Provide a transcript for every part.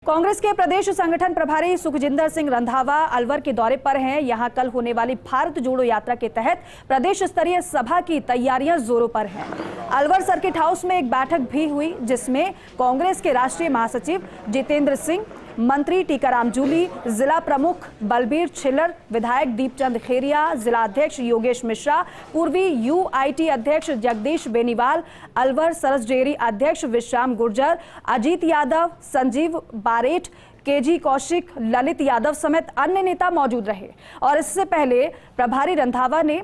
कांग्रेस के प्रदेश संगठन प्रभारी सुखजिंदर सिंह रंधावा अलवर के दौरे पर हैं। यहां कल होने वाली भारत जोड़ो यात्रा के तहत प्रदेश स्तरीय सभा की तैयारियां जोरों पर हैं। अलवर सर्किट हाउस में एक बैठक भी हुई जिसमें कांग्रेस के राष्ट्रीय महासचिव जितेंद्र सिंह, मंत्री टीकाराम जूली, जिला प्रमुख बलबीर छिल्लर, विधायक दीपचंद खेरिया, जिला अध्यक्ष योगेश मिश्रा, पूर्वी यूआईटी अध्यक्ष जगदीश बेनीवाल, अलवर सरस डेयरी अध्यक्ष विश्राम गुर्जर, अजीत यादव, संजीव बारेट, केजी कौशिक, ललित यादव समेत अन्य नेता मौजूद रहे। और इससे पहले प्रभारी रंधावा ने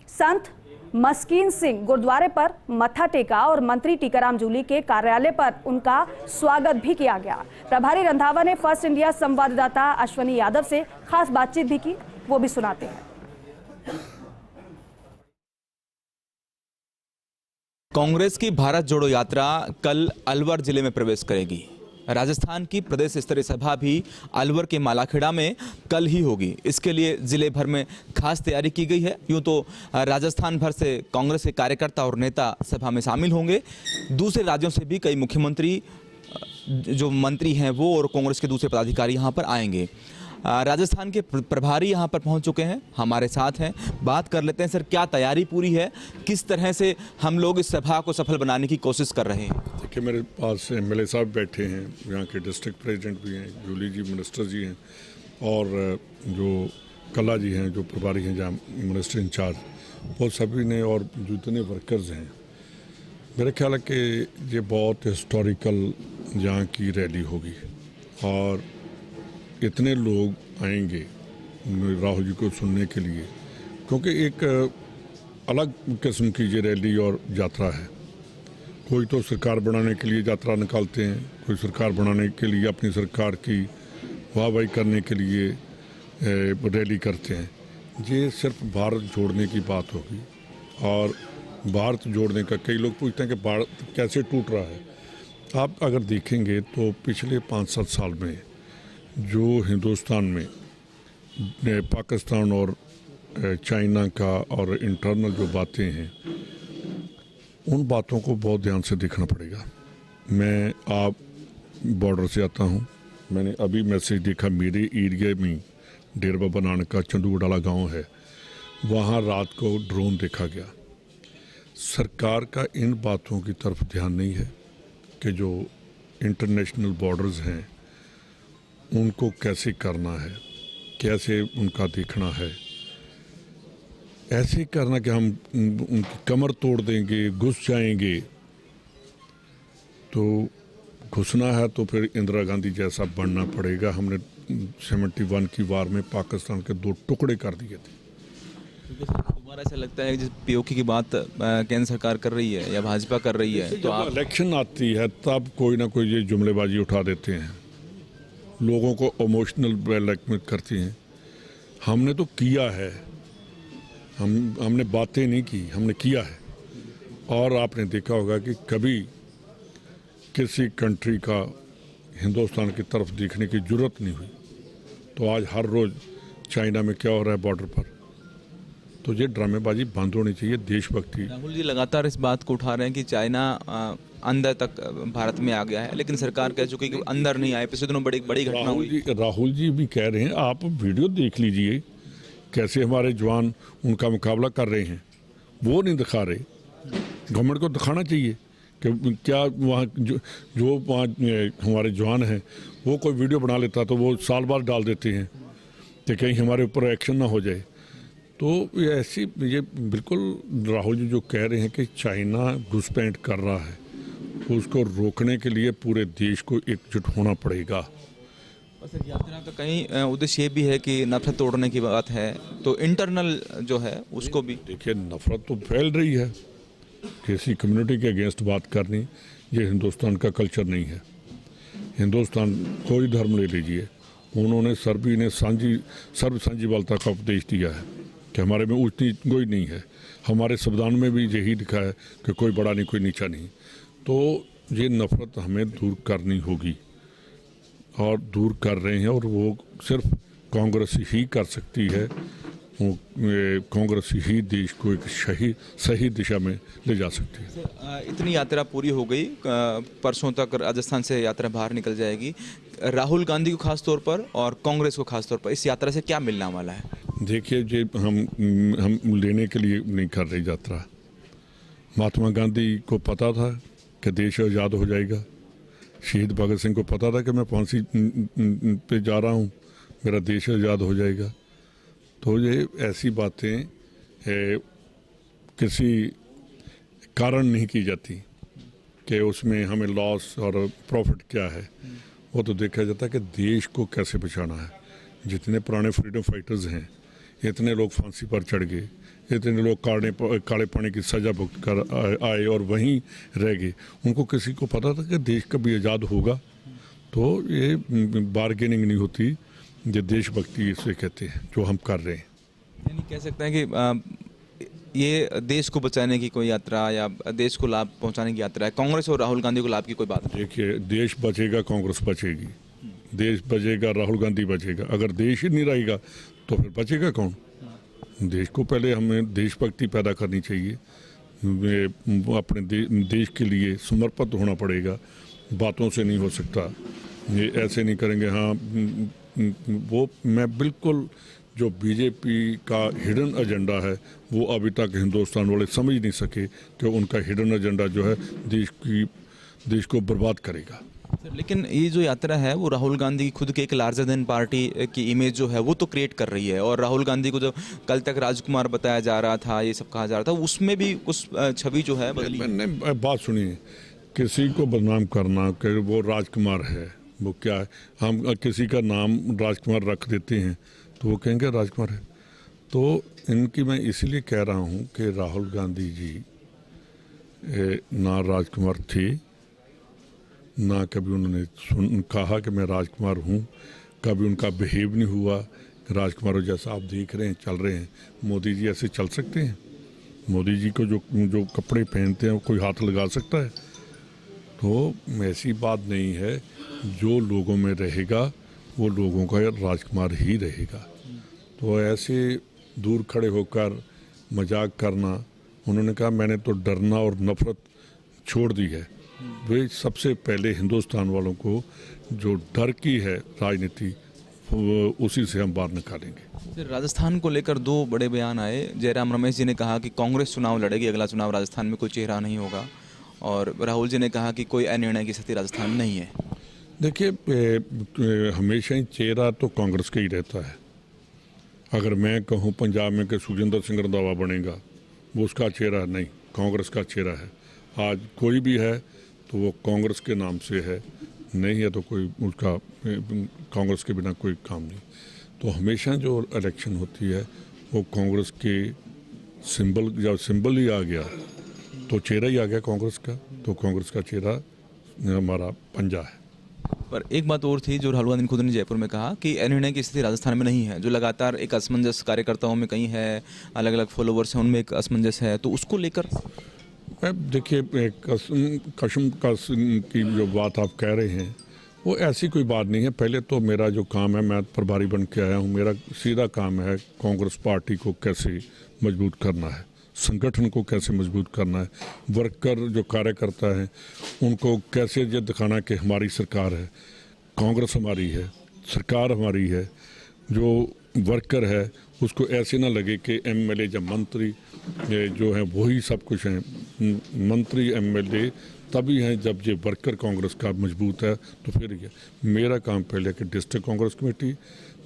संत मस्कीन सिंह गुरुद्वारे पर मत्था टेका और मंत्री टीकाराम जूली के कार्यालय पर उनका स्वागत भी किया गया। प्रभारी रंधावा ने फर्स्ट इंडिया संवाददाता अश्वनी यादव से खास बातचीत भी की, वो भी सुनाते हैं। कांग्रेस की भारत जोड़ो यात्रा कल अलवर जिले में प्रवेश करेगी। राजस्थान की प्रदेश स्तरीय सभा भी अलवर के मालाखेड़ा में कल ही होगी। इसके लिए जिले भर में खास तैयारी की गई है। यूँ तो राजस्थान भर से कांग्रेस के कार्यकर्ता और नेता सभा में शामिल होंगे। दूसरे राज्यों से भी कई मुख्यमंत्री जो मंत्री हैं वो और कांग्रेस के दूसरे पदाधिकारी यहाँ पर आएंगे। राजस्थान के प्रभारी यहाँ पर पहुँच चुके हैं, हमारे साथ हैं। बात कर लेते हैं सर, क्या तैयारी पूरी है, किस तरह से हम लोग इस सभा को सफल बनाने की कोशिश कर रहे हैं? देखिए, मेरे पास एमएलए साहब बैठे हैं, यहाँ के डिस्ट्रिक्ट प्रेसिडेंट भी हैं, जूली जी मिनिस्टर जी हैं, और जो कला जी हैं जो प्रभारी हैं जहाँ मिनिस्टर इंचार्ज, वो सभी ने, और जितने वर्कर्स हैं। मेरा ख्याल है कि ये बहुत हिस्टोरिकल यहाँ की रैली होगी और इतने लोग आएंगे राहुल जी को सुनने के लिए, क्योंकि एक अलग किस्म की ये रैली और यात्रा है। कोई तो सरकार बनाने के लिए यात्रा निकालते हैं, कोई सरकार बनाने के लिए अपनी सरकार की वाहवाही करने के लिए रैली करते हैं। ये सिर्फ भारत जोड़ने की बात होगी और भारत जोड़ने का, कई लोग पूछते हैं कि भारत कैसे टूट रहा है। आप अगर देखेंगे तो पिछले 5-7 साल में जो हिंदुस्तान में पाकिस्तान और चाइना का और इंटरनल जो बातें हैं, उन बातों को बहुत ध्यान से देखना पड़ेगा। मैं आप बॉर्डर से आता हूं, मैंने अभी मैसेज देखा, मेरे एरिया में डेरा बाबा नानक का चंदूगढ़ाला गांव है, वहां रात को ड्रोन देखा गया। सरकार का इन बातों की तरफ ध्यान नहीं है कि जो इंटरनेशनल बॉर्डर्स हैं उनको कैसे करना है, कैसे उनका देखना है। ऐसे करना कि हम उनकी कमर तोड़ देंगे, घुस जाएंगे, तो घुसना है तो फिर इंदिरा गांधी जैसा बनना पड़ेगा। हमने 71 की वार में पाकिस्तान के 2 टुकड़े कर दिए थे। तुम्हारा ऐसा लगता है कि पीओके की बात केंद्र सरकार कर रही है या भाजपा कर रही है, तो आप इलेक्शन आती है तब कोई ना कोई ये जुमलेबाजी उठा देते हैं, लोगों को इमोशनल ब्लैकमेल करती हैं। हमने तो किया है, हमने बातें नहीं की, हमने किया है। और आपने देखा होगा कि कभी किसी कंट्री का हिंदुस्तान की तरफ देखने की जरूरत नहीं हुई। तो आज हर रोज़ चाइना में क्या हो रहा है बॉर्डर पर, तो ये ड्रामेबाजी बंद होनी चाहिए। देशभक्ति। राहुल जी लगातार इस बात को उठा रहे हैं कि चाइना अंदर तक भारत में आ गया है, लेकिन सरकार कह चुकी है कि अंदर नहीं आए। पिछले दिनों बड़ी घटना हुई। राहुल जी भी कह रहे हैं, आप वीडियो देख लीजिए कैसे हमारे जवान उनका मुकाबला कर रहे हैं, वो नहीं दिखा रहे। गवर्नमेंट को दिखाना चाहिए कि क्या वहाँ जो वहाँ हमारे जवान हैं, वो कोई वीडियो बना लेता तो वो साल बाद डाल देते हैं कि कहीं हमारे ऊपर एक्शन ना हो जाए। तो ऐसी ये बिल्कुल राहुल जी जो कह रहे हैं कि चाइना घुसपैठ कर रहा है, उसको रोकने के लिए पूरे देश को एकजुट होना पड़ेगा। सर, यात्रा का कहीं उद्देश्य ये भी है कि नफरत तोड़ने की बात है, तो इंटरनल जो है उसको भी देखिए, नफरत तो फैल रही है, किसी कम्युनिटी के अगेंस्ट बात करनी, ये हिंदुस्तान का कल्चर नहीं है। हिंदुस्तान कोई धर्म ले लीजिए, उन्होंने सर्वी ने सर्व सांझीवालता का उपदेश दिया है कि हमारे में ऊंच नीच कोई नहीं है। हमारे संविधान में भी यही लिखा है कि कोई बड़ा नहीं कोई नीचा नहीं। तो ये नफरत हमें दूर करनी होगी और दूर कर रहे हैं, और वो सिर्फ कांग्रेस ही कर सकती है। कांग्रेस ही देश को एक सही दिशा में ले जा सकती है। इतनी यात्रा पूरी हो गई, परसों तक राजस्थान से यात्रा बाहर निकल जाएगी। राहुल गांधी को खास तौर पर और कांग्रेस को खास तौर पर इस यात्रा से क्या मिलने वाला है? देखिए, ये हम लेने के लिए नहीं कर रही यात्रा। महात्मा गांधी को पता था कि देश आज़ाद हो जाएगा। शहीद भगत सिंह को पता था कि मैं फांसी पे जा रहा हूँ, मेरा देश आज़ाद हो जाएगा। तो ये ऐसी बातें किसी कारण नहीं की जाती कि उसमें हमें लॉस और प्रॉफिट क्या है। वो तो देखा जाता है कि देश को कैसे बचाना है। जितने पुराने फ्रीडम फाइटर्स हैं, इतने लोग फांसी पर चढ़ गए, इतने लोग काले पानी की सज़ा भुगत कर आए और वहीं रह गए। उनको किसी को पता था कि देश कभी आज़ाद होगा। तो ये बार्गेनिंग नहीं होती, ये देशभक्ति इसे कहते हैं जो हम कर रहे हैं। यानी कह सकते हैं कि ये देश को बचाने की कोई यात्रा या देश को लाभ पहुंचाने की यात्रा है। कांग्रेस और राहुल गांधी को लाभ की कोई बात नहीं। देखिए, देश बचेगा, कांग्रेस बचेगी। देश बचेगा, राहुल गांधी बचेगा। अगर देश ही नहीं रहेगा तो फिर बचेगा कौन? देश को पहले हमें देशभक्ति पैदा करनी चाहिए। अपने देश के लिए समर्पित होना पड़ेगा। बातों से नहीं हो सकता। ये ऐसे नहीं करेंगे। हाँ, वो मैं बिल्कुल जो बीजेपी का हिडन एजेंडा है वो अभी तक हिंदुस्तान वाले समझ नहीं सके कि उनका हिडन एजेंडा जो है देश को बर्बाद करेगा। लेकिन ये जो यात्रा है वो राहुल गांधी की खुद के एक लार्जर देन पार्टी की इमेज जो है वो तो क्रिएट कर रही है। और राहुल गांधी को जो कल तक राजकुमार बताया जा रहा था, ये सब कहा जा रहा था, उसमें भी कुछ छवि जो है बदली। मैंने बात सुनिए, किसी को बदनाम करना कि वो राजकुमार है, वो क्या है? हम किसी का नाम राजकुमार रख देते हैं तो वो कहेंगे राजकुमार है। तो इनकी मैं इसलिए कह रहा हूँ कि राहुल गांधी जी ना राजकुमार थे, ना कभी उन्होंने कहा कि मैं राजकुमार हूँ। कभी उनका बिहेव नहीं हुआ राजकुमारों जैसा आप देख रहे हैं, चल रहे हैं। मोदी जी ऐसे चल सकते हैं? मोदी जी को जो कपड़े पहनते हैं कोई हाथ लगा सकता है? तो ऐसी बात नहीं है। जो लोगों में रहेगा वो लोगों का राजकुमार ही रहेगा। तो ऐसे दूर खड़े होकर मजाक करना, उन्होंने कहा मैंने तो डरना और नफरत छोड़ दी है। वे सबसे पहले हिंदुस्तान वालों को जो डर की है राजनीति, उसी से हम बाहर निकालेंगे। राजस्थान को लेकर दो बड़े बयान आए। जयराम रमेश जी ने कहा कि कांग्रेस चुनाव लड़ेगी, अगला चुनाव राजस्थान में कोई चेहरा नहीं होगा। और राहुल जी ने कहा कि कोई अनिर्णय की स्थिति राजस्थान नहीं है। देखिए, हमेशा ही चेहरा तो कांग्रेस का ही रहता है। अगर मैं कहूँ पंजाब में कि सुखजिंदर सिंह रंधावा बनेगा, वो उसका चेहरा नहीं, कांग्रेस का चेहरा है। आज कोई भी है तो वो कांग्रेस के नाम से है, नहीं है तो कोई उसका कांग्रेस के बिना कोई काम नहीं। तो हमेशा जो इलेक्शन होती है वो कांग्रेस के सिंबल, जब सिंबल ही आ गया तो चेहरा ही आ गया कांग्रेस का। तो कांग्रेस का चेहरा हमारा पंजा है। पर एक बात और थी जो राहुल गांधी ने खुद ने जयपुर में कहा कि अनिर्णय की स्थिति राजस्थान में नहीं है। जो लगातार एक असमंजस कार्यकर्ताओं में कहीं है, अलग अलग फॉलोवर्स हैं उनमें एक असमंजस है, तो उसको लेकर देखिए, कशम की जो बात आप कह रहे हैं वो ऐसी कोई बात नहीं है। पहले तो मेरा जो काम है, मैं प्रभारी बन के आया हूँ, मेरा सीधा काम है कांग्रेस पार्टी को कैसे मजबूत करना है, संगठन को कैसे मजबूत करना है, वर्कर जो कार्यकर्ता हैं उनको कैसे ये दिखाना कि हमारी सरकार है, कांग्रेस हमारी है, सरकार हमारी है। जो वर्कर है उसको ऐसे ना लगे कि एमएलए या मंत्री जो है वही सब कुछ हैं। मंत्री एमएलए तभी हैं जब ये वर्कर कांग्रेस का मजबूत है। तो फिर ये मेरा काम पहले कि district Congress committee,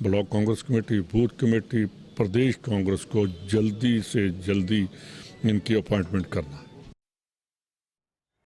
block Congress committee, booth committee, प्रदेश कांग्रेस को जल्दी से जल्दी इनकी अपॉइंटमेंट करना।